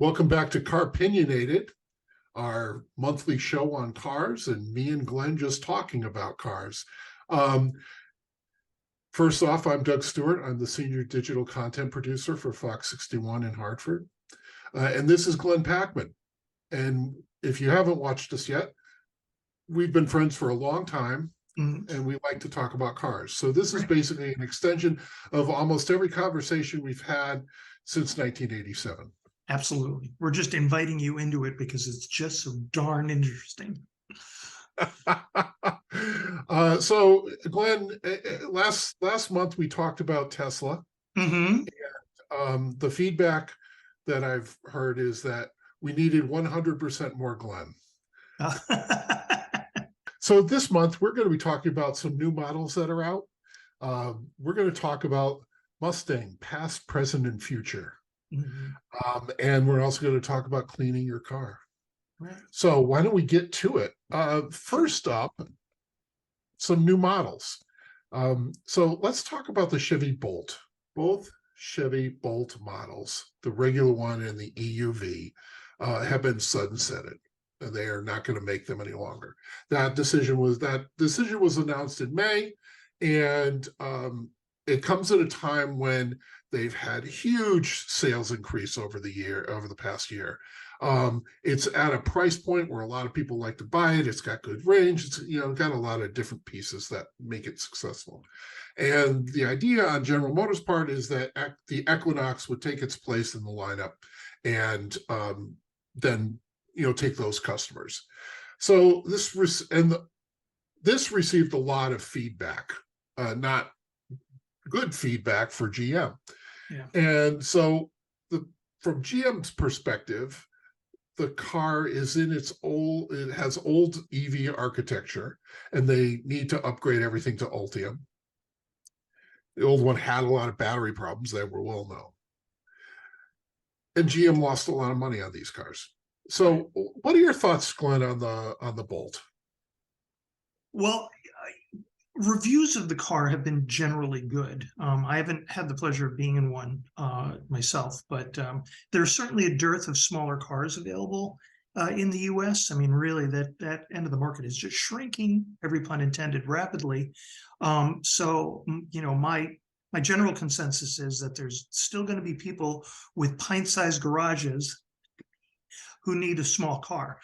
Welcome back to Car-Pinionated, our monthly show on cars, and me and Glenn just talking about cars. Um, First off, I'm Doug Stewart. I'm the senior digital content producer for Fox 61 in Hartford. And this is Glenn Packman. And if you haven't watched us yet, we've been friends for a long time, and we like to talk about cars. So this is basically an extension of almost every conversation we've had since 1987. Absolutely. We're just inviting you into it because it's just so darn interesting. So Glenn, last month we talked about Tesla. Mm-hmm. And the feedback that I've heard is that we needed 100% more Glenn. So this month we're going to be talking about some new models that are out. We're going to talk about Mustang, past, present, and future. Mm-hmm. And we're also going to talk about cleaning your car. Right. So why don't we get to it? First up, some new models. So let's talk about the Chevy Bolt. Both Chevy Bolt models, the regular one and the EUV, have been sunsetted. And they are not going to make them any longer. That decision was announced in May, and it comes at a time when they've had huge sales increase over the past year. It's at a price point where a lot of people like to buy it. It's got good range. It's got a lot of different pieces that make it successful. And the idea on General Motors' part is that the Equinox would take its place in the lineup, and then take those customers. So this received a lot of feedback, not good feedback for GM. Yeah. And so from GM's perspective, the car is it has old EV architecture, and they need to upgrade everything to Ultium. The old one had a lot of battery problems that were well known. And GM lost a lot of money on these cars. So what are your thoughts, Glenn, on the Bolt? Well, reviews of the car have been generally good. I haven't had the pleasure of being in one myself, but there's certainly a dearth of smaller cars available in the US. I mean, really, that end of the market is just shrinking, every pun intended, rapidly. So, my general consensus is that there's still going to be people with pint-sized garages who need a small car.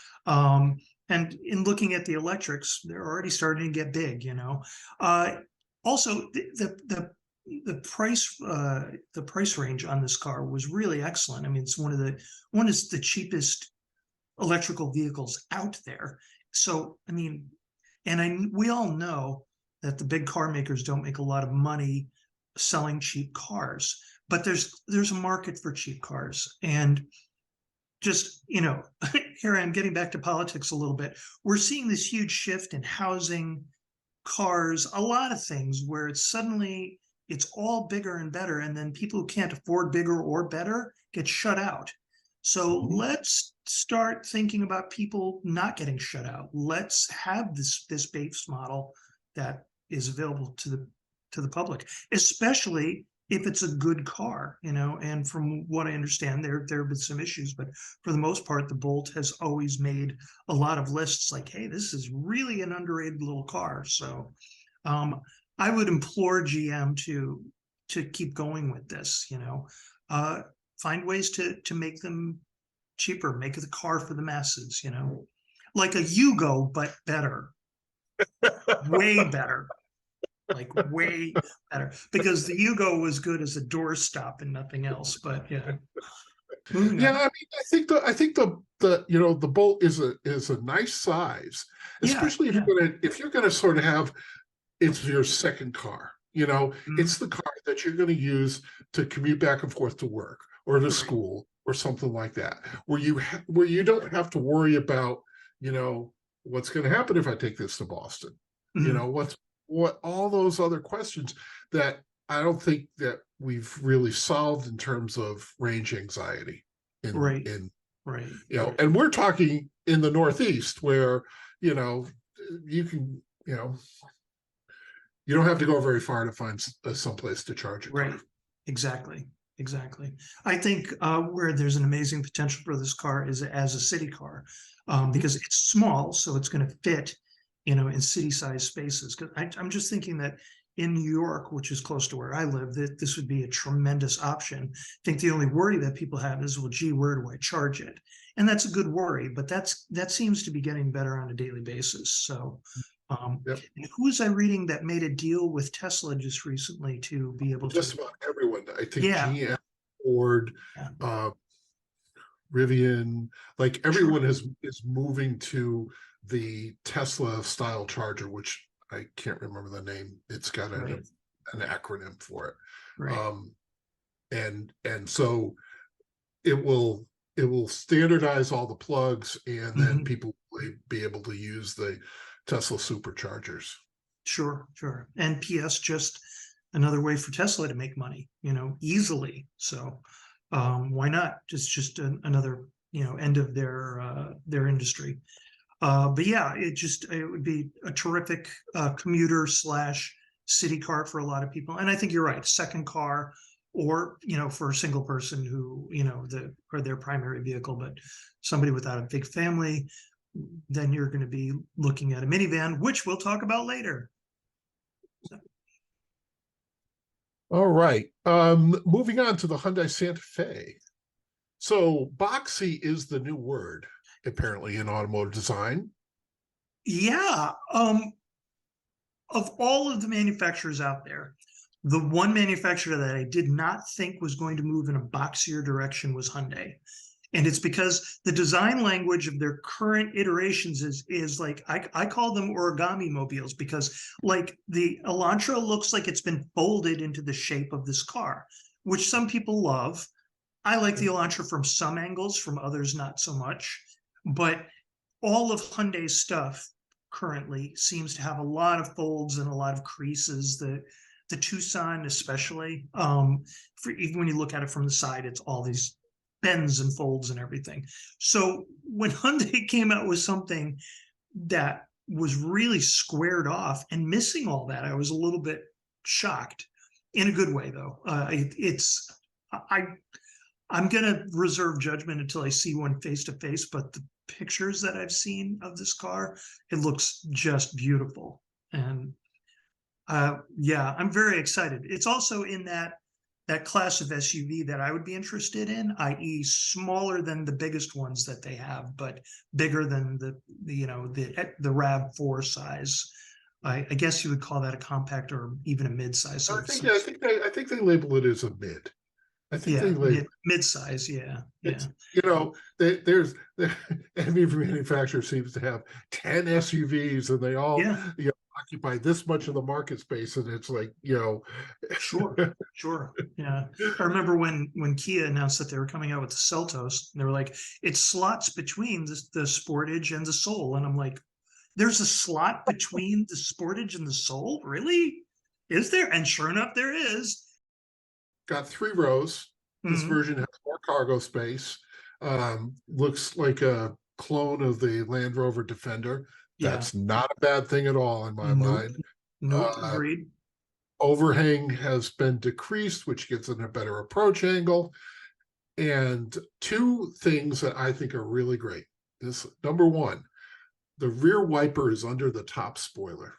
And in looking at the electrics, they're already starting to get big, Also, the price range on this car was really excellent. I mean, it's one is the cheapest electrical vehicles out there. So, I mean, we all know that the big car makers don't make a lot of money selling cheap cars, but there's a market for cheap cars. And just, here I am getting back to politics a little bit. We're seeing this huge shift in housing, cars, a lot of things where it's all bigger and better. And then people who can't afford bigger or better get shut out. So let's start thinking about people not getting shut out. Let's have this base model that is available to the public, especially if it's a good car, and from what I understand, there have been some issues, but for the most part, the Bolt has always made a lot of lists like, hey, this is really an underrated little car. So I would implore GM to keep going with this, find ways to make them cheaper, make the car for the masses, like a Yugo, but better, way better. Like way better, because the Yugo was good as a doorstop and nothing else. But yeah, I mean, I think the Bolt is a nice size, especially if you're gonna sort of have it's your second car. It's the car that you're going to use to commute back and forth to work or to school or something like that, where you don't have to worry about what's going to happen if I take this to Boston. What all those other questions that I don't think that we've really solved in terms of range anxiety. And we're talking in the Northeast where, you can, you don't have to go very far to find someplace to charge a car. Exactly. exactly. I think where there's an amazing potential for this car is as a city car, because it's small, so it's going to fit, in city-sized spaces. Because I'm just thinking that in New York, which is close to where I live, that this would be a tremendous option. I think the only worry that people have is, well, gee, where do I charge it? And that's a good worry, but that seems to be getting better on a daily basis. So, Yep. and who was I reading that made a deal with Tesla just recently to be able Just to? about everyone. I think Yeah, GM, Ford, yeah, uh, Rivian, like sure, everyone is moving to the Tesla style charger, which I can't remember the name. It's got right, an acronym for it. right. Um, and so it will standardize all the plugs, and then Mhm. people will be able to use the Tesla superchargers. Sure, sure. And PS, just another way for Tesla to make money, easily. So, why not? Just another, end of their industry. But yeah, it would be a terrific commuter slash city car for a lot of people. And I think you're right, second car, or for a single person who or their primary vehicle, but somebody without a big family, then you're going to be looking at a minivan, which we'll talk about later. All right. Moving on to the Hyundai Santa Fe. So boxy is the new word, apparently, in automotive design. Yeah. Of all of the manufacturers out there, the one manufacturer that I did not think was going to move in a boxier direction was Hyundai. And it's because the design language of their current iterations is like I call them origami mobiles, because like the Elantra looks like it's been folded into the shape of this car, which some people love. I like the Elantra from some angles, from others not so much. But all of Hyundai's stuff currently seems to have a lot of folds and a lot of creases. The Tucson especially, even when you look at it from the side, it's all these bends and folds and everything. So when Hyundai came out with something that was really squared off and missing all that, I was a little bit shocked, in a good way though. I I'm gonna reserve judgment until I see one face to face, but the pictures that I've seen of this car, it looks just beautiful. And yeah, I'm very excited. It's also in that class of SUV that I would be interested in, i.e., smaller than the biggest ones that they have, but bigger than the RAV4 size. I guess you would call that a compact or even a mid-size. So I think they label it as a mid. I think they yeah, label mid-size. Yeah, yeah, it's there's every manufacturer seems to have 10 SUVs, and they all yeah. occupy this much of the market space, and it's like Sure, sure. Yeah. I remember when Kia announced that they were coming out with the Seltos, and they were like, it slots between the Sportage and the Soul. And I'm like, there's a slot between the Sportage and the Soul? Really? Is there? And sure enough, there is. got 3 rows. This Mhm. version has more cargo space. Looks like a clone of the Land Rover Defender. Yeah. That's not a bad thing at all in my Nope. mind. Nope. Uh, Agreed. Overhang has been decreased, which gives it a better approach angle. And 2 things that I think are really great. This number one, the rear wiper is under the top spoiler.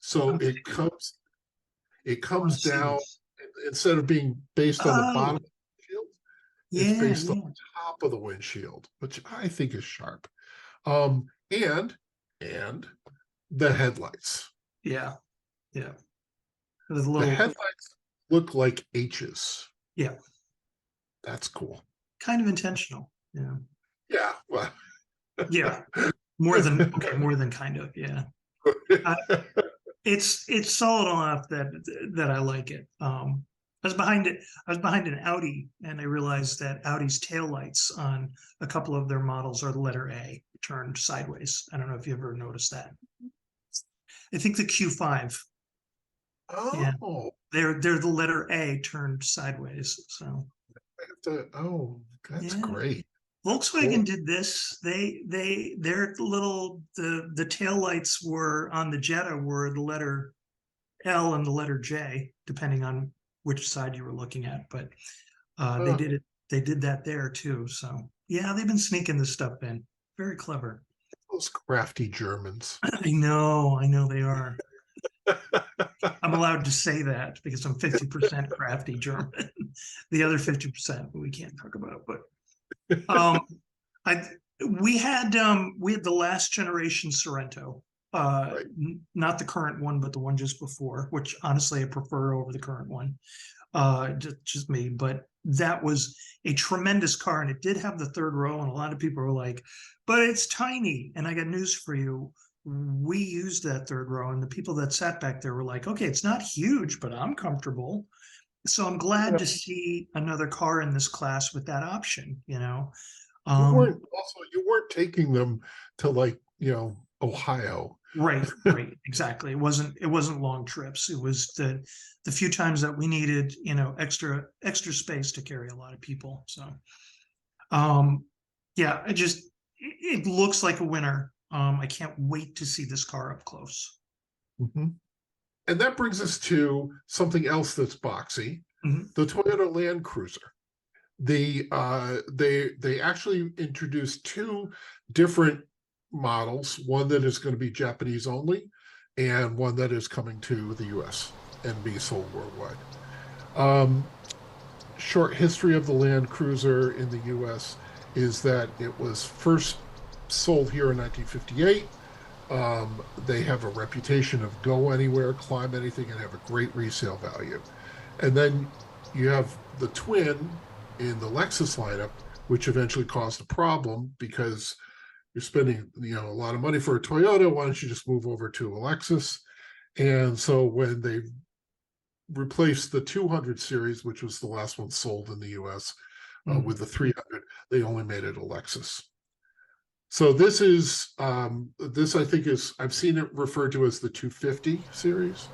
So I'm thinking, it I want comes to see down, this. instead of being based on the bottom Oh, of the windshield, it's yeah, based on yeah, the top of the windshield, which I think is sharp. And the headlights. yeah, yeah. With a The little, headlights look like H's. yeah, That's cool. kind of intentional. Yeah. Yeah. Well. Yeah. More than kind of, yeah. Uh, it's solid enough that I like it. I was behind an Audi, and I realized that Audi's taillights on a couple of their models are the letter A turned sideways. I don't know if you ever noticed that. I think the Q5, yeah, Oh, they're the letter A turned sideways. So that's yeah. great. That's Volkswagen cool. did this. Their little the taillights were on the Jetta were the letter L and the letter J, depending on which side you were looking at, but Uh, they did that there too. So yeah, they've been sneaking this stuff in. Very clever. those crafty Germans. I know they are. I'm allowed to say that because I'm 50% crafty German. The other 50% we can't talk about. But I we had the last generation Sorrento, Right. not the current one, but the one just before, which honestly I prefer over the current one. Just me, but that was a tremendous car, and it did have the third row, and a lot of people were like, but it's tiny. And I got news for you. We used that third row, and the people that sat back there were like, okay, it's not huge, but I'm comfortable. So I'm glad Yeah. to see another car in this class with that option, you know. You weren't taking them to, like, Ohio. Right, exactly. It wasn't long trips. It was the few times that we needed, extra space to carry a lot of people. So yeah, it looks like a winner. I can't wait to see this car up close. Mhm. And that brings us to something else that's boxy, the Toyota Land Cruiser. They actually introduced two different models, one that is going to be Japanese only, and one that is coming to the US and be sold worldwide. Short history of the Land Cruiser in the US is that it was first sold here in 1958. They have a reputation of go anywhere, climb anything, and have a great resale value. And then you have the twin in the Lexus lineup, which eventually caused a problem because you're spending a lot of money for a Toyota. Why don't you just move over to a Lexus? And so when they replaced the 200 series, which was the last one sold in the US, with the 300, they only made it a Lexus. So this I think I've seen it referred to as the 250 series.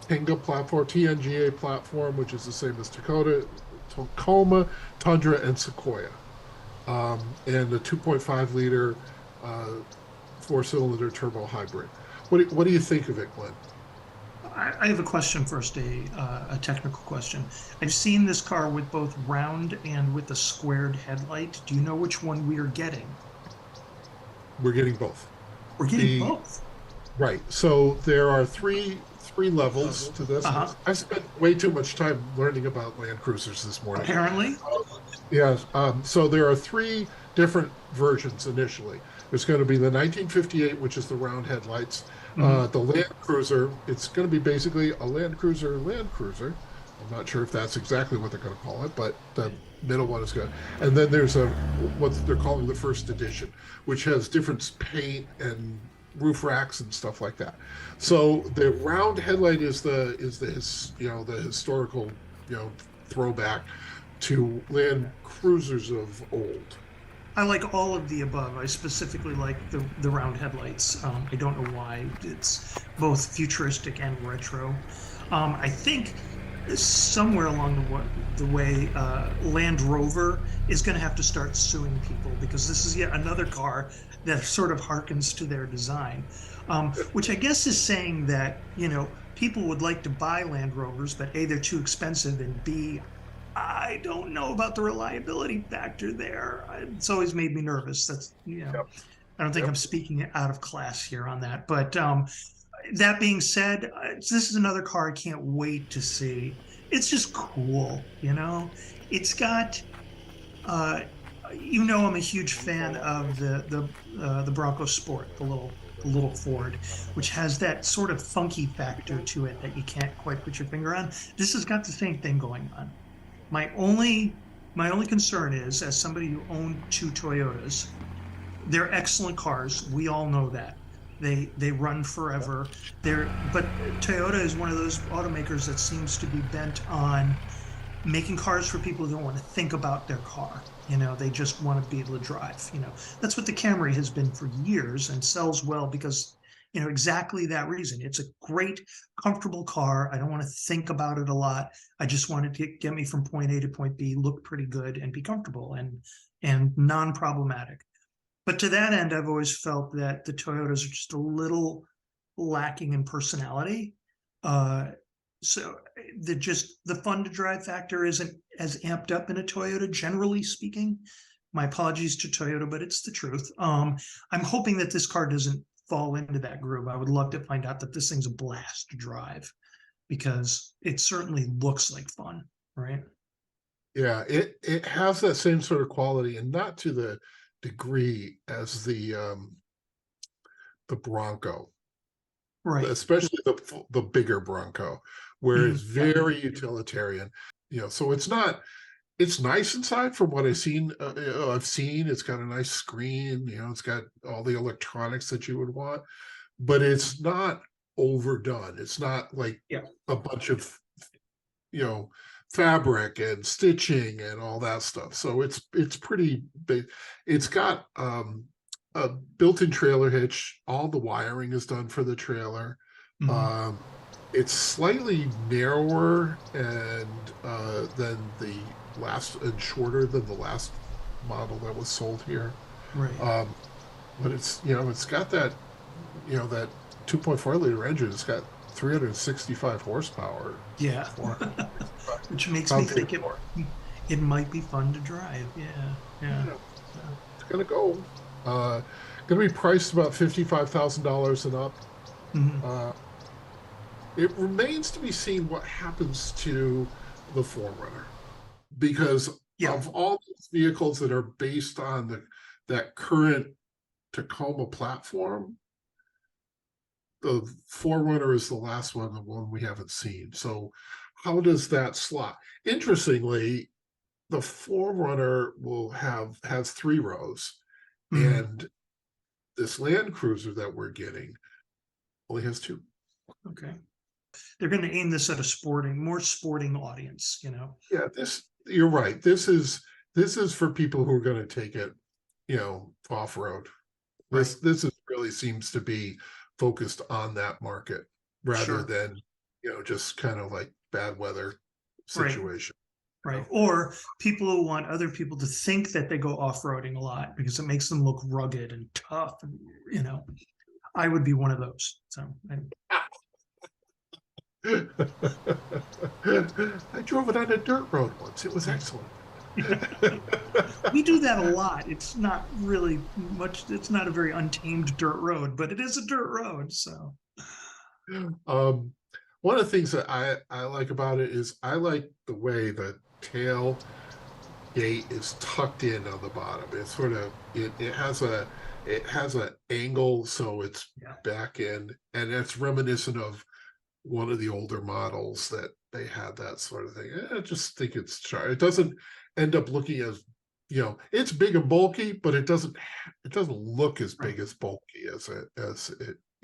TNGA platform, which is the same as Tacoma, Tundra, and Sequoia. And the 2.5 liter 4-cylinder turbo hybrid. What do you think of it, Glenn? I have a question first, a technical question. I've seen this car with both round and with a squared headlight. Do you know which one we are getting? We're getting both. We're getting both. Right. So there are three levels to this. I spent way too much time learning about Land Cruisers this morning. Apparently. Yes. So there are three different versions initially. There's going to be the 1958, which is the round headlights. The Land Cruiser, it's going to be basically a Land Cruiser. I'm not sure if that's exactly what they're going to call it, but the middle one is good. And then there's what they're calling the first edition, which has different paint and roof racks and stuff like that. So the round headlight is the historical throwback to Land Cruisers of old. I like all of the above. I specifically like the round headlights. I don't know why. It's both futuristic and retro. I think somewhere along the way, Land Rover is going to have to start suing people because this is yet another car that sort of harkens to their design, which I guess is saying that people would like to buy Land Rovers, but A, they're too expensive, and B, I don't know about the reliability factor there. It's always made me nervous. That's Yep. I don't think I'm speaking out of class here on that. But that being said, this is another car I can't wait to see. It's just cool, It's got, I'm a huge fan of the Bronco Sport, the little Ford, which has that sort of funky factor to it that you can't quite put your finger on. This has got the same thing going on. My only concern is, as somebody who owned two Toyotas, they're excellent cars. We all know that. They run forever. But Toyota is one of those automakers that seems to be bent on making cars for people who don't want to think about their car. They just want to be able to drive. That's what the Camry has been for years and sells well because exactly that reason. It's a great, comfortable car. I don't want to think about it a lot. I just want it to get me from point A to point B, look pretty good, and be comfortable and non-problematic. But to that end, I've always felt that the Toyotas are just a little lacking in personality. So the fun to drive factor isn't as amped up in a Toyota, generally speaking. My apologies to Toyota, but it's the truth. I'm hoping that this car doesn't fall into that groove. I would love to find out that this thing's a blast to drive, because it certainly looks like fun, right? Yeah, it has that same sort of quality, and not to the degree as the Bronco, Right. especially the bigger Bronco, where it's Yeah. very utilitarian. So it's not. It's nice inside from what I've seen. It's got a nice screen. It's got all the electronics that you would want, but it's not overdone. It's not like Yeah. a bunch of you know fabric and stitching and all that stuff. So it's pretty big. It's got a built-in trailer hitch. All the wiring is done for the trailer. um it's slightly narrower and than the last, and shorter than the last model that was sold here. Right. But it's got that that 2.4-liter engine. It's got 365 horsepower. Yeah. Which makes me think it might be fun to drive. Yeah. It's gonna be priced about $55,000 and up. Mhm. It remains to be seen what happens to the 4Runner, because Yeah. of all these vehicles that are based on that current Tacoma platform, the 4Runner is the last one, the one we haven't seen. So how does that slot? Interestingly, the 4Runner has 3 rows, Mhm. and this Land Cruiser that we're getting only has 2. Okay. They're going to aim this at a more sporting audience, Yeah, you're right. This is for people who are going to take it, off road. Right. This really seems to be focused on that market rather Sure. than just kind of like bad weather Right. situation. Right. Or people who want other people to think that they go off-roading a lot because it makes them look rugged and tough. And, I would be one of those. So I drove it on a dirt road once. It was excellent. we do that a lot. It's not really much. It's not a very untamed dirt road, but it is a dirt road. So One of the things that I like about it is I like the way the tail gate is tucked in on the bottom. It's sort of it has an angle, so it's back in, and it's reminiscent of one of the older models that they had that sort of thing. I just think it's sharp. It doesn't end up looking as it's big and bulky, but it doesn't look as big as bulky as it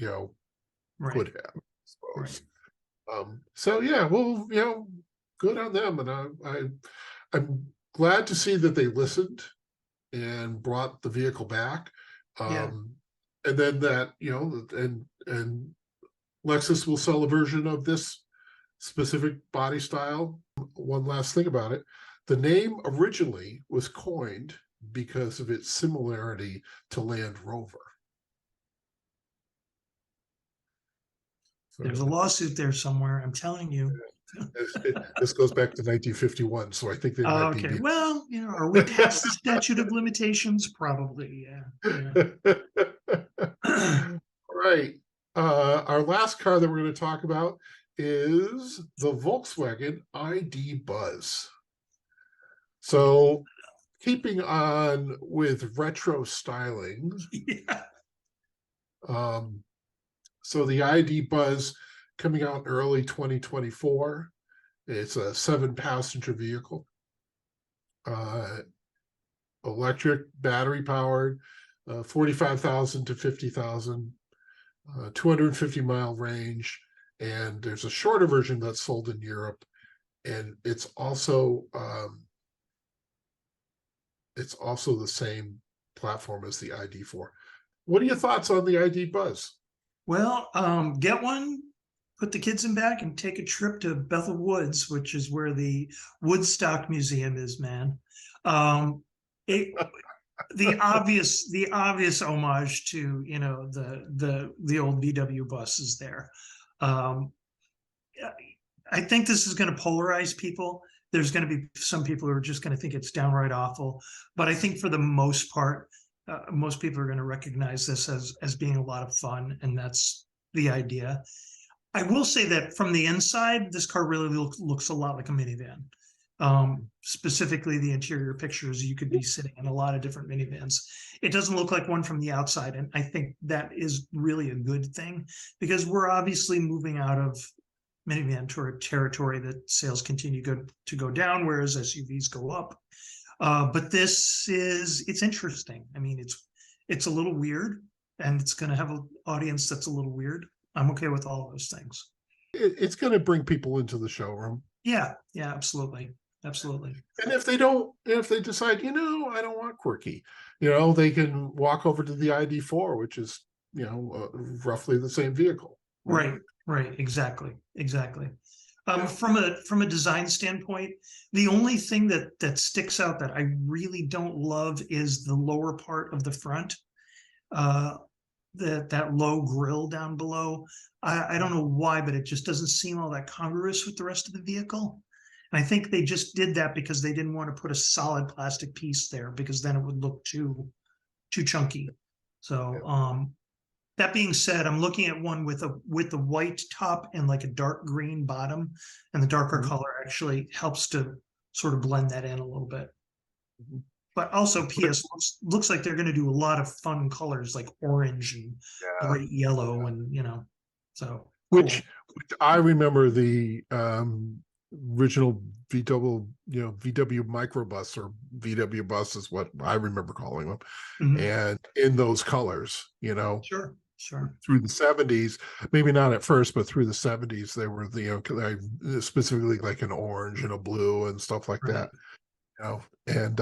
right. could have, I suppose. So yeah, well, good on them, and I'm glad to see that they listened and brought the vehicle back. And then that and Lexus will sell a version of this specific body style. One last thing about it: the name originally was coined because of its similarity to Land Rover. There's a lawsuit there somewhere. I'm telling you. This goes back to 1951, so I think they might be. Okay. Well, are we past the statute of limitations? Probably. Yeah. Right. Our last car that we're going to talk about is the Volkswagen ID Buzz. So, keeping on with retro styling. Yeah. So the ID Buzz coming out in early 2024. It's a 7-passenger vehicle, electric, battery powered, 45,000 to 50,000, 250-mile range, and there's a shorter version that's sold in Europe, and it's also the same platform as the ID4. What are your thoughts on the ID Buzz? Well, get one, put the kids in back, and take a trip to Bethel Woods, which is where the Woodstock Museum is, man. The obvious homage to the old VW buses there. I think this is going to polarize people. There's going to be some people who are just going to think it's downright awful, but I think for the most part, most people are going to recognize this as being a lot of fun, and that's the idea. I will say that from the inside, this car really looks a lot like a minivan. Specifically, the interior pictures, you could be sitting in a lot of different minivans. It doesn't look like one from the outside, and I think that is really a good thing, because we're obviously moving out of minivan territory that sales continue to go down, whereas SUVs go up. But it's interesting. I mean, it's a little weird, and it's going to have an audience that's a little weird. I'm okay with all of those things. It's going to bring people into the showroom. Yeah, absolutely. Absolutely. And if they decide, I don't want quirky, they can walk over to the ID4, which is, roughly the same vehicle. Right. Exactly. From a design standpoint, the only thing that sticks out that I really don't love is the lower part of the front. That low grill down below. I don't know why, but it just doesn't seem all that congruous with the rest of the vehicle. And I think they just did that because they didn't want to put a solid plastic piece there, because then it would look too chunky. So that being said, I'm looking at one with the white top and like a dark green bottom, and the darker color actually helps to sort of blend that in a little bit. But also, PS looks like they're going to do a lot of fun colors like orange and bright yellow, and so which I remember the original VW microbus, or VW bus is what I remember calling them, and in those colors, Sure. Through the 70s, maybe not at first, but through the 70s, they were specifically like an orange and a blue and stuff like that. And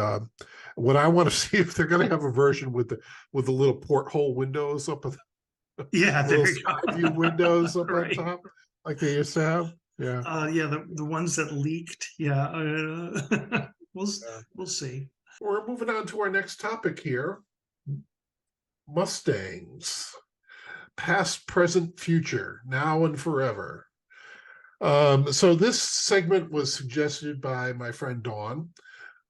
what I want to see if they're going to have a version with the little porthole windows up, there you go. View windows up on top, like they used to have. The ones that leaked. We'll see. We're moving on to our next topic here. Mustangs, past, present, future, now and forever. So this segment was suggested by my friend Dawn,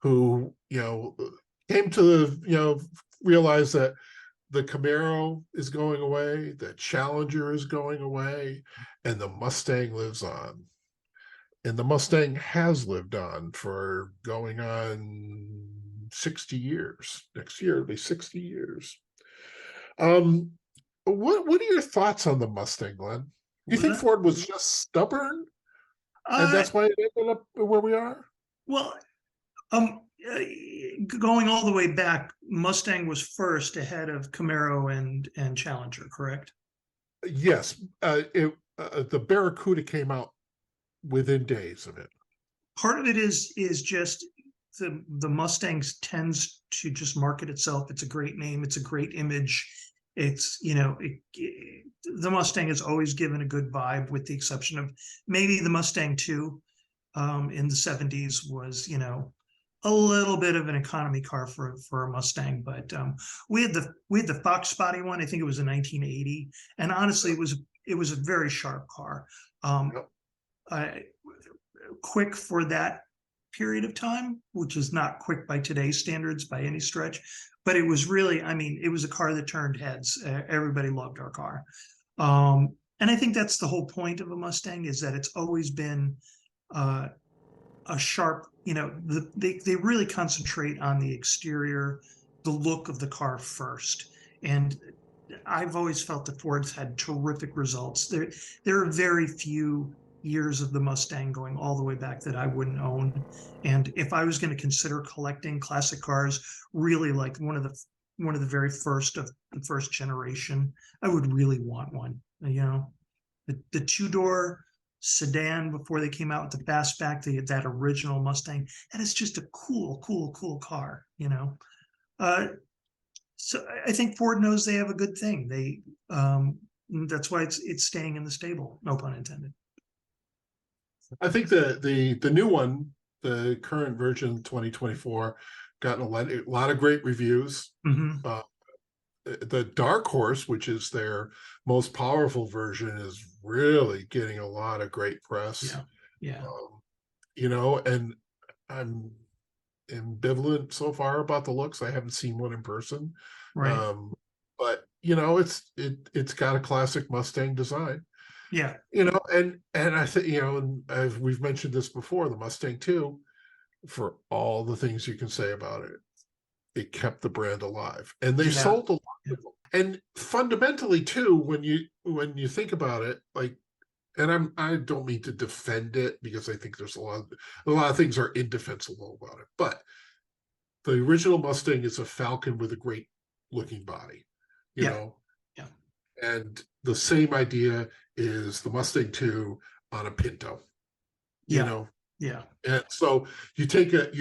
who came to realize that the Camaro is going away, the Challenger is going away, and the Mustang lives on. And the Mustang has lived on for going on 60 years. Next year it'll be 60 years. What are your thoughts on the Mustang, Glenn? Do you think Ford was just stubborn, and that's why it ended up where we are? Well, going all the way back, Mustang was first ahead of Camaro and Challenger, correct? Yes. The Barracuda came out within days of it. Part of it is just the Mustangs tends to just market itself. It's a great name. It's a great image. It's, the Mustang has always given a good vibe, with the exception of maybe the Mustang 2 in the 70s was, a little bit of an economy car for a Mustang. But we had the Fox Body one. I think it was in 1980, and honestly, it was a very sharp car. Quick for that period of time, which is not quick by today's standards by any stretch, but it was really, it was a car that turned heads. Everybody loved our car. And I think that's the whole point of a Mustang, is that it's always been a sharp, they really concentrate on the exterior, the look of the car first. And I've always felt that Ford's had terrific results. There are very few years of the Mustang going all the way back that I wouldn't own. And if I was going to consider collecting classic cars, really like one of the very first of the first generation, I would really want one. The two-door sedan before they came out with the fastback, that original Mustang, that is just a cool car. So I think Ford knows they have a good thing. That's why it's staying in the stable. No pun intended. I think the new one, the current version 2024, gotten a lot of great reviews. The Dark Horse, which is their most powerful version, is really getting a lot of great press. Yeah. And I'm ambivalent so far about the looks. I haven't seen one in person. Right. But it's got a classic Mustang design. Yeah. And I think, and as we've mentioned this before, the Mustang 2, for all the things you can say about it, it kept the brand alive. And they Yeah. sold a lot of them. And fundamentally too, when you think about it, like, and I don't mean to defend it, because I think there's a lot of things are indefensible about it. But the original Mustang is a Falcon with a great looking body, you Yeah. know, Yeah. and the same idea is the Mustang 2 on a Pinto, you Yeah. know. Yeah. And so you take a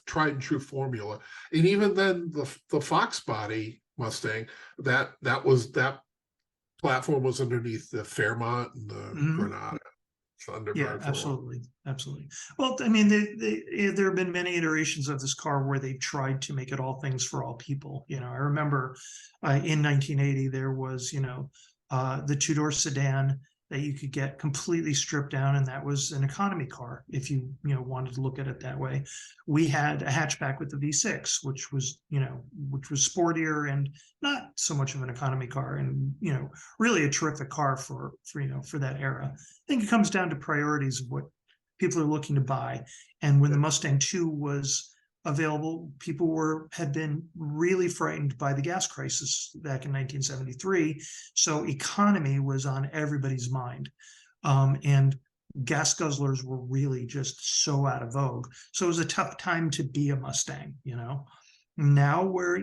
tried and true formula, and even then the Fox body Mustang, that platform was underneath the Fairmont and the Mhm. Granada Yeah, Thunderbird for a while. absolutely, absolutely. Well, I mean, there have been many iterations of this car where they've tried to make it all things for all people. I remember in 1980 there was, the two-door sedan that you could get completely stripped down, and that was an economy car if you wanted to look at it that way. We had a hatchback with the V6, which was sportier and not so much of an economy car, and really a terrific car for that era. I think it comes down to priorities of what people are looking to buy. And when the Mustang 2 was available, people had been really frightened by the gas crisis back in 1973. So economy was on everybody's mind. And gas guzzlers were really just so out of vogue. So it was a tough time to be a Mustang. Now where,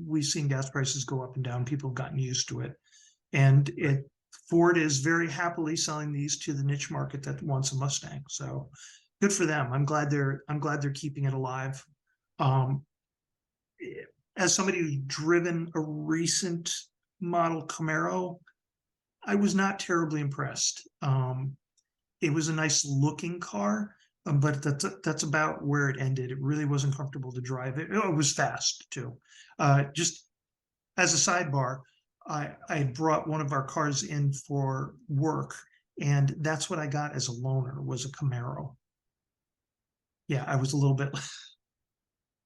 we've seen gas prices go up and down, people have gotten used to it. And Ford is very happily selling these to the niche market that wants a Mustang. So good for them. I'm glad they're keeping it alive. Um, as somebody who's driven a recent model Camaro, I was not terribly impressed. It was a nice looking car, but that's about where it ended. It really wasn't comfortable to drive. It was fast too. Just as a sidebar, I brought one of our cars in for work, and that's what I got as a loaner, was a Camaro. Yeah, I was a little bit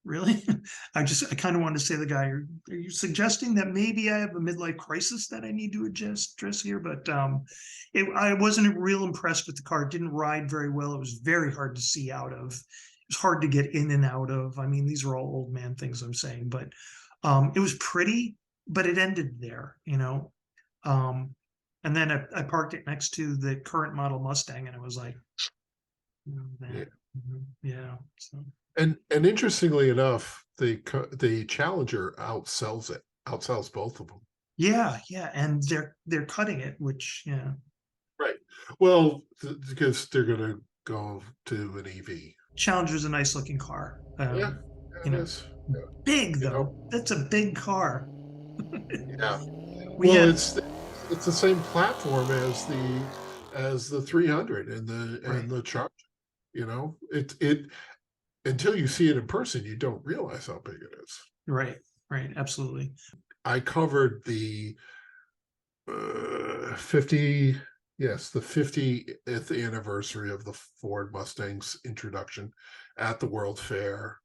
really. I kind of wanted to say to the guy, are you suggesting that maybe I have a midlife crisis that I need to address here? But I wasn't real impressed with the car. It didn't ride very well. It was very hard to see out of. It was hard to get in and out of. I mean, these are all old man things I'm saying, but it was pretty, but it ended there. Um, and then I parked it next to the current model Mustang, and it was like, Yeah. that. Yeah. So. And interestingly enough, the Challenger outsells both of them. Yeah, yeah, and they're cutting it, which yeah. Right. Well, because they're going to go to an EV. Challenger's a nice looking car. Yeah, You it know, is. big You know, though. That's a big car. yeah. We Well, had it's the same platform as the 300 and right, the Charger. It until you see it in person, you don't realize how big it is. right, right, absolutely. I covered the 50, yes, the 50th anniversary of the Ford Mustang's introduction at the World's Fair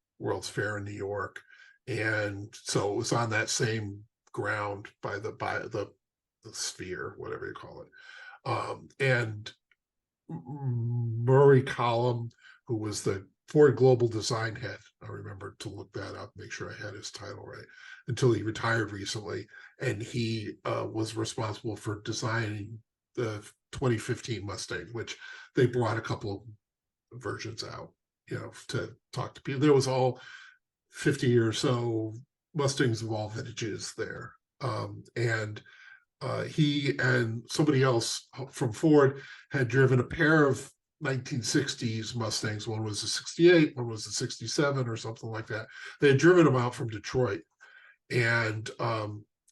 in New York. And so it was on that same ground by the sphere, whatever you call it. And Murray Collum, who was the Ford Global Design Head, I remember to look that up, make sure I had his title right, until he retired recently. And he was responsible for designing the 2015 Mustang, which they brought a couple of versions out, to talk to people. There was all 50 or so Mustangs of all vintages there. And he and somebody else from Ford had driven a pair of 1960s Mustangs. One was a 68, one was a 67 or something like that. They had driven them out from Detroit. And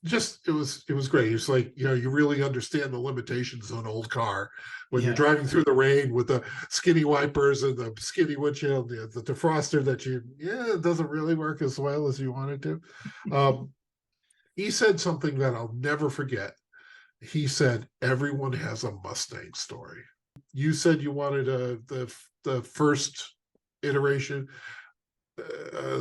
just it was great. It's like, you really understand the limitations of an old car when you're Yeah. driving through the rain with the skinny wipers and the skinny windshield, the defroster that it doesn't really work as well as you want it to. He said something that I'll never forget. He said, everyone has a Mustang story. you said you wanted the first iteration.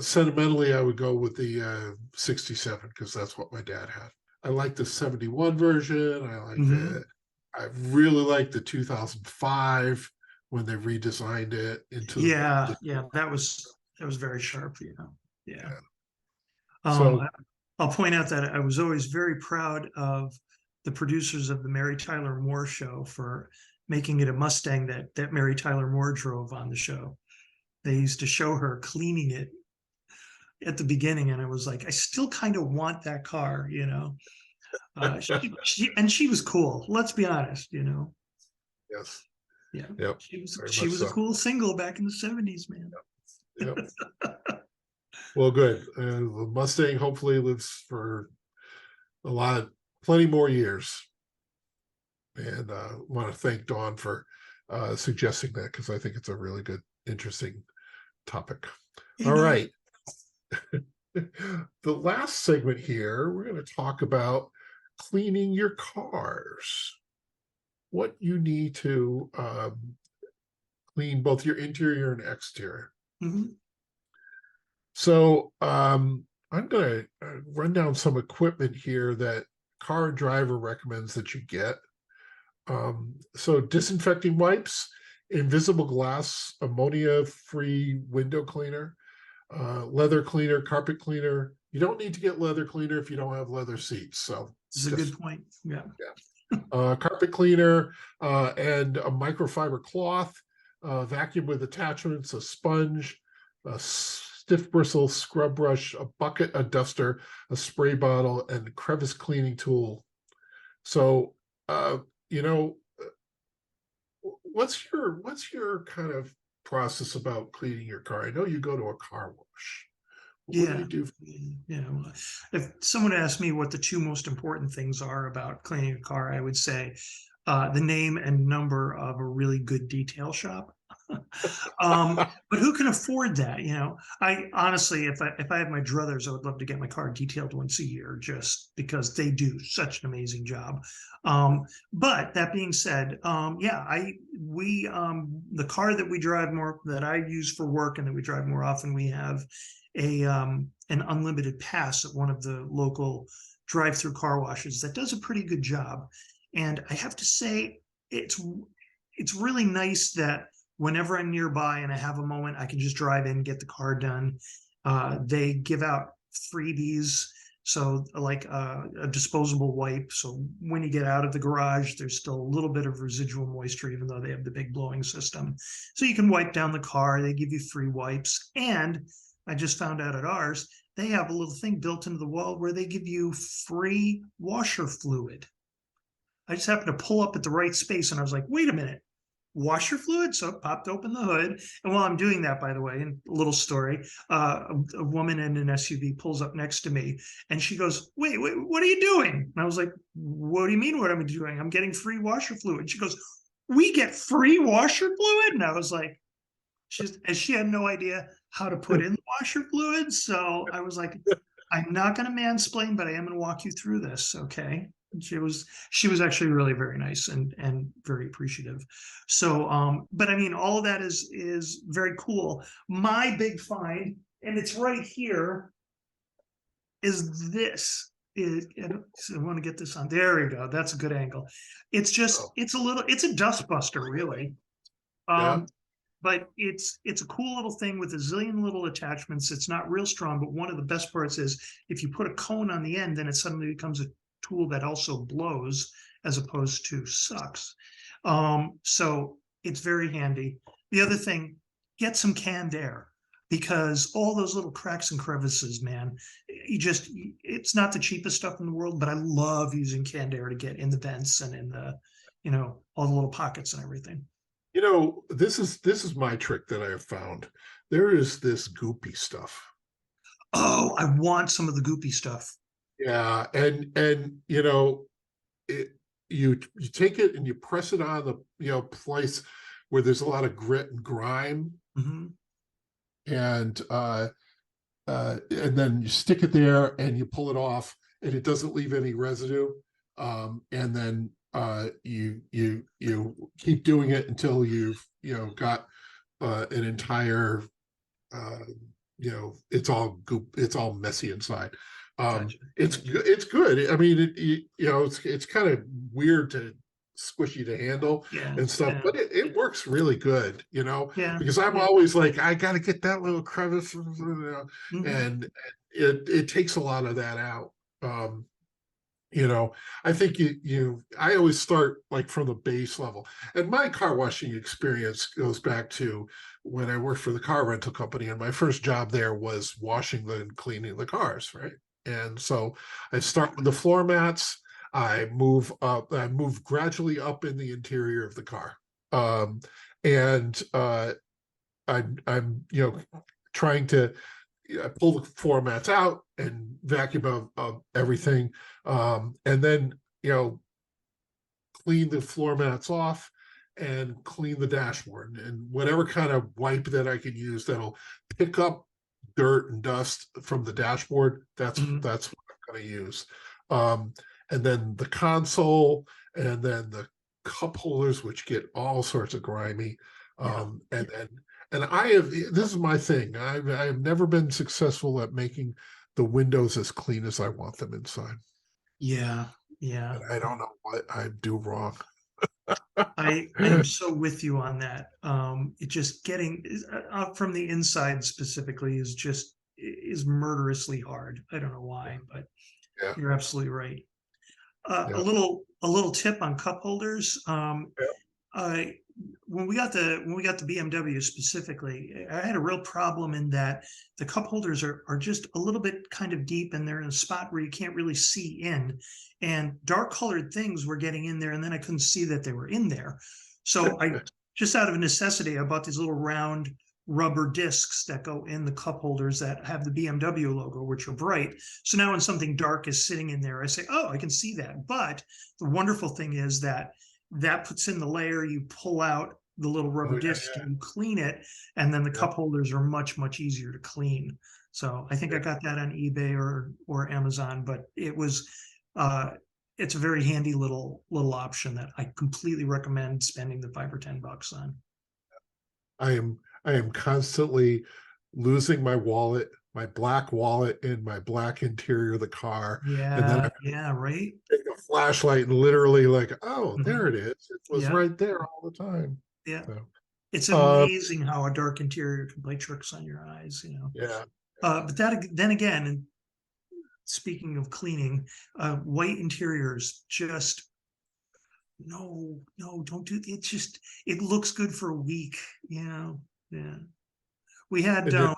Sentimentally, I would go with the 67 because that's what my dad had. I like the 71 version. I really like the 2005 when they redesigned it into Yeah, yeah, that was very sharp, Yeah. yeah. Um, So I'll point out that I was always very proud of the producers of the Mary Tyler Moore show for making it a Mustang that Mary Tyler Moore drove on the show. They used to show her cleaning it at the beginning, and I was like, I still kind of want that car, she was cool. Let's be honest, yes, Yeah, yep, very she much was a so. cool single back in the 70s, man. Yep. Well, good. The Mustang hopefully lives for plenty more years. And want to thank Dawn for suggesting that because I think it's a really good, interesting topic. All right. The last segment here, we're going to talk about cleaning your cars. What you need to clean both your interior and exterior. Mhm. So I'm going to run down some equipment here that Car and Driver recommends that you get. So disinfecting wipes, invisible glass, ammonia-free window cleaner, leather cleaner, carpet cleaner. You don't need to get leather cleaner if you don't have leather seats. So This is a good point. Yeah. Carpet cleaner and a microfiber cloth, vacuum with attachments, a sponge, a stiff bristle scrub brush, a bucket, a duster, a spray bottle, and crevice cleaning tool. So, you know, what's your kind of process about cleaning your car? I know you go to a car wash. What do Yeah. you do? If someone asked me what the two most important things are about cleaning a car, I would say the name and number of a really good detail shop. But who can afford that? I honestly, if I had my druthers, I would love to get my car detailed once a year, just because they do such an amazing job. But that being said, yeah, the car that we drive more, that I use for work and that we drive more often, we have an unlimited pass at one of the local drive-through car washes that does a pretty good job. And I have to say, it's really nice that whenever I'm nearby and I have a moment, I can just drive in, get the car done. They give out freebies, so like a disposable wipe. So when you get out of the garage, there's still a little bit of residual moisture, even though they have the big blowing system. So you can wipe down the car. They give you free wipes. And I just found out at ours, they have a little thing built into the wall where they give you free washer fluid. I just happened to pull up at the right space and I was like, wait a minute, washer fluid? So it popped open the hood. And while I'm doing that, by the way, and a little story, a woman in an SUV pulls up next to me and she goes, wait, what are you doing? And I was like, what do you mean what I'm doing? I'm getting free washer fluid. She goes, we get free washer fluid? And I was like, she had no idea how to put in the washer fluid. So I was like, I'm not going to mansplain, but I am going to walk you through this. Okay. And she was actually really very nice and very appreciative. So, but I mean, all of that is very cool. My big find, and it's right here, is this. I want to get this on. There we go. That's a good angle. It's a dust buster, really. Yeah. But it's a cool little thing with a zillion little attachments. It's not real strong, but one of the best parts is if you put a cone on the end, then it suddenly becomes a tool that also blows as opposed to sucks. So it's very handy. The other thing, get some canned air, because all those little cracks and crevices, man, it's not the cheapest stuff in the world, but I love using canned air to get in the vents and in the, all the little pockets and everything. This is my trick that I have found. There is this goopy stuff. Oh, I want some of the goopy stuff. Yeah, and you take it and you press it on the place where there's a lot of grit and grime, and then you stick it there and you pull it off, and it doesn't leave any residue. And then you keep keep doing it until you've, got an entire, uh, it's all goop, it's all messy inside. Gotcha. It's good. I mean, it's kind of weird to squishy to handle Yeah. and stuff, Yeah. but it works really good, Yeah. because I'm Yeah. always like, I got to get that little crevice, Mhm. and it takes a lot of that out. Um, I think I always start like from the base level. And my car washing experience goes back to when I worked for the car rental company, and my first job there was washing and cleaning the cars, right? And so I start with the floor mats. I move gradually up in the interior of the car. Um, and I'm trying to pull the floor mats out and vacuum of everything, and then clean the floor mats off and clean the dashboard and whatever kind of wipe that I can use that'll pick up dirt and dust from the dashboard. That's Mhm. what I'm going to use. Um, and then the console, and then the cup holders, which get all sorts of grimy. Yeah. And I have, this is my thing. I have never been successful at making the windows as clean as I want them inside. Yeah. Yeah. And I don't know what I do wrong. I am so with you on that. It just getting out from the inside specifically is murderously hard. I don't know why, but Yeah, you're absolutely right. yeah, A little tip on cup holders. yeah. I when we got the BMW specifically, I had a real problem in that the cup holders are just a little bit kind of deep, and they're in a spot where you can't really see in, and dark colored things were getting in there, and then I couldn't see that they were in there. So I just out of necessity, I bought these little round rubber discs that go in the cup holders that have the BMW logo, which are bright. So now when something dark is sitting in there, I say, oh, I can see that. But the wonderful thing is that that puts in the layer, you pull out the little Oh rubber yeah, disc, you clean it, and then the yeah, cup holders are much easier to clean. So I think I yeah. got that on eBay or Amazon, but uh it's a very handy little option that I completely recommend spending the $5 or $10 on. I am I am constantly losing my wallet, my black wallet in my black interior of the car, and then I Yeah, yeah, right. take a flashlight and literally like, oh, there Mhm. it is. It was Yeah, right there all the time. yeah. So, It's um, amazing how a dark interior can play tricks on your eyes. yeah, But that then again, and speaking of cleaning, white interiors just no, don't do it. Just it looks good for a week. Yeah, we had and then um,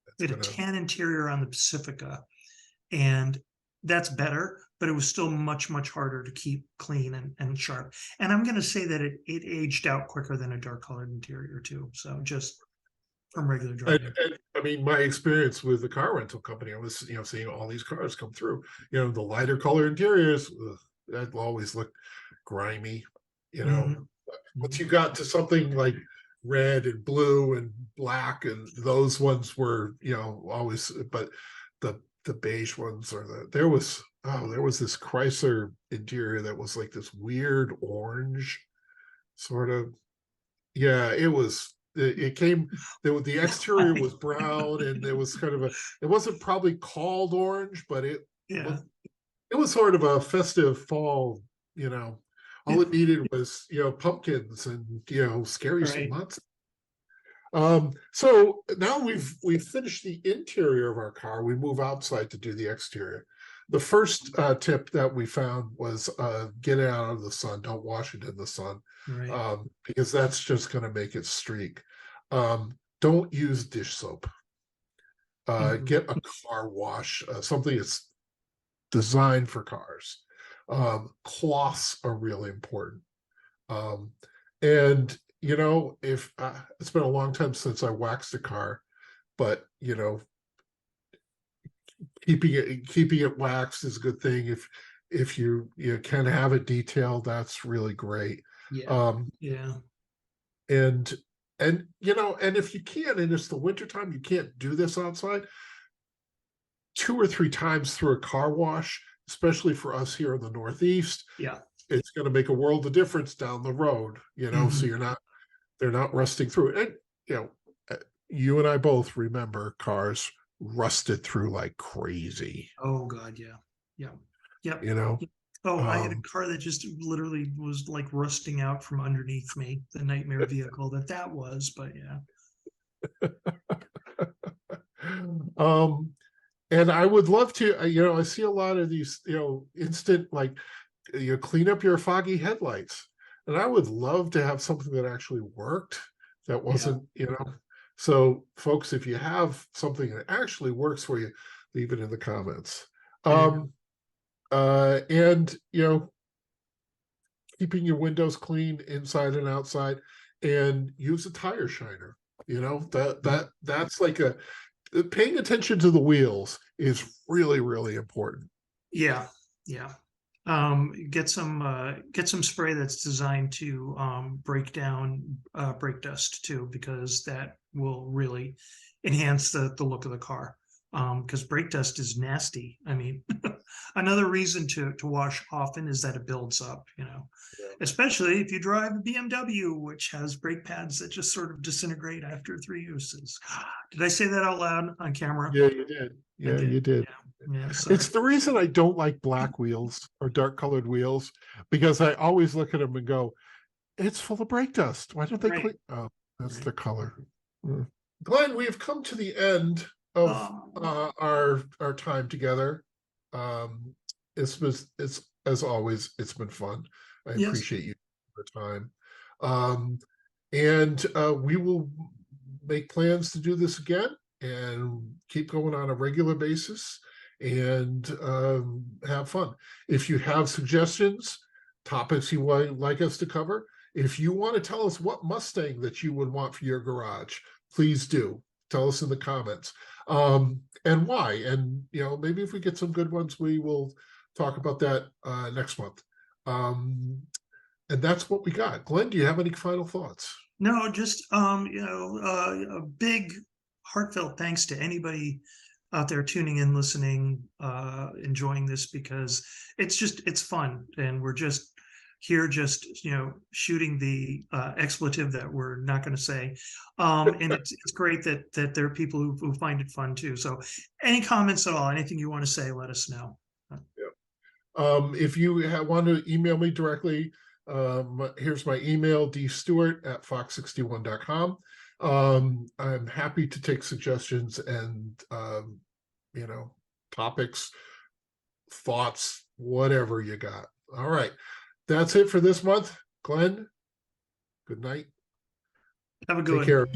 it's we had a gonna. tan interior on the Pacifica, and that's better, but it was still much harder to keep clean and sharp. And I'm going to say that it aged out quicker than a dark colored interior too. So just from regular driving. And I mean, my experience with the car rental company, I was, seeing all these cars come through. The lighter color interiors, that always look grimy. You know, Mhm. Once Mhm. you got to something like red and blue and black, and those ones were, always. But the beige ones, or there was this Chrysler interior that was like this weird orange sort of. Yeah, it was. It came. The exterior was brown, and there was kind of a. It wasn't probably called orange, but it Yeah, looked. It was sort of a festive fall. You know, all yeah, it needed was pumpkins and scare you some right. months. So now we've finished the interior of our car. We move outside to do the exterior. The first tip that we found was get it out of the sun. Don't wash it in the sun, Right. because that's just going to make it streak. Don't use dish soap. Mhm. Get a car wash, something that's designed for cars. Cloths are really important. Um, and if it's been a long time since I waxed a car, but keeping it waxed is a good thing. If you can have it detailed, that's really great. Yeah. Um, Yeah. and and if you can, and it's the wintertime, you can't do this outside, 2 or 3 times through a car wash, especially for us here in the Northeast, Yeah. it's going to make a world of difference down the road, you know, so they're not rusting through it. And, you know, you and I both remember cars rusted through like crazy. Oh God, yeah. Yeah. Yep. You know, Oh, I had a car that just literally was like rusting out from underneath me, the nightmare vehicle that was, but yeah. And I would love to, you know, I see a lot of these, you know, instant, like, you clean up your foggy headlights. And I would love to have something that actually worked, that wasn't, you know. So folks, if you have something that actually works for you, leave it in the comments. And, you know, keeping your windows clean inside and outside, and use a tire shiner. You know, that's like paying attention to the wheels is really, really important. Yeah. Yeah. Get some spray that's designed to break down brake dust too, because that will really enhance the look of the car. Because brake dust is nasty. I mean, another reason to wash often is that it builds up, you know, especially if you drive a BMW, which has brake pads that just sort of disintegrate after 3 uses. Did I say that out loud on camera? Yeah, you did. Yeah, you did. Yeah, It's the reason I don't like black wheels or dark colored wheels, because I always look at them and go, it's full of brake dust. Why don't they clean? Oh, that's the color. Glenn, we've come to the end of our time together. It's as always, it's been fun. I appreciate you for the time. And we will make plans to do this again and keep going on a regular basis and have fun. If you have suggestions, topics you would like us to cover, if you want to tell us what Mustang that you would want for your garage, please do. Tell us in the comments and why. And, you know, maybe if we get some good ones, we will talk about that next month. And that's what we got. Glenn, do you have any final thoughts? No, just you know, a big heartfelt thanks to anybody out there tuning in, listening, enjoying this, because it's fun, and we're just here, just, you know, shooting the expletive that we're not going to say, and it's great that there are people who find it fun too. So, any comments at all, anything you want to say, let us know. If you want to email me directly, here's my email, dstewart@fox61.com. I'm happy to take suggestions and you know, topics, thoughts, whatever you got. All right, that's it for this month. Glenn, good night. Have a good one. Take care.